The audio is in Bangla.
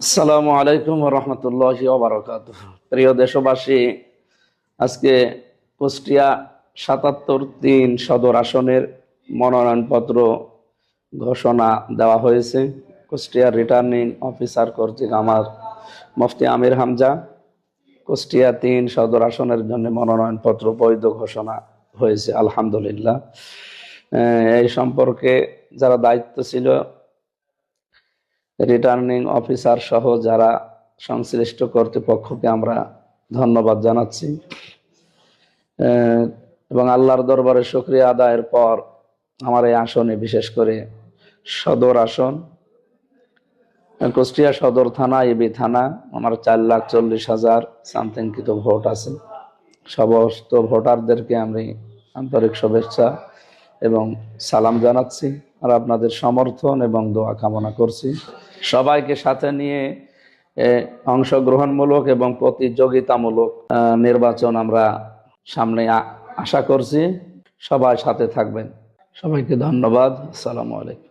আসসালামু আলাইকুম ওয়া রাহমাতুল্লাহি ওয়া বারাকাতুহু। প্রিয় দেশবাসী, আজকে কুষ্টিয়া ৭৭-৩ সদর আসনের মনোনয়নপত্র ঘোষণা দেওয়া হয়েছে। কুষ্টিয়া রিটার্নিং অফিসার কর্তৃক আমার মুফতি আমির হামজা কুষ্টিয়া ৩ সদর আসনের জন্য মনোনয়নপত্র বৈধ ঘোষণা হয়েছে, আলহামদুলিল্লাহ। এই সম্পর্কে যারা দায়িত্ব ছিল, রিটার্নিং অফিসার সহ যারা সংশ্লিষ্ট কর্তৃপক্ষকে আমরা ধন্যবাদ জানাচ্ছি এবং আল্লাহর দরবারে শুকরিয়া আদায়ের পর আমার এই আসনে, বিশেষ করে সদর আসন, কুষ্টিয়া সদর থানা, এবি থানা, আমার 4,40,000 সামথিং কিছু ভোট আছে। সমস্ত ভোটারদেরকে আমি আন্তরিক শুভেচ্ছা এবং সালাম জানাচ্ছি, আর আপনাদের সমর্থন এবং দোয়া কামনা করছি। সবাইকে সাথে নিয়ে অংশগ্রহণমূলক এবং প্রতিযোগিতামূলক নির্বাচন আমরা সামনে আশা করছি। সবাই সাথে থাকবেন। সবাইকে ধন্যবাদ। আসসালামু আলাইকুম।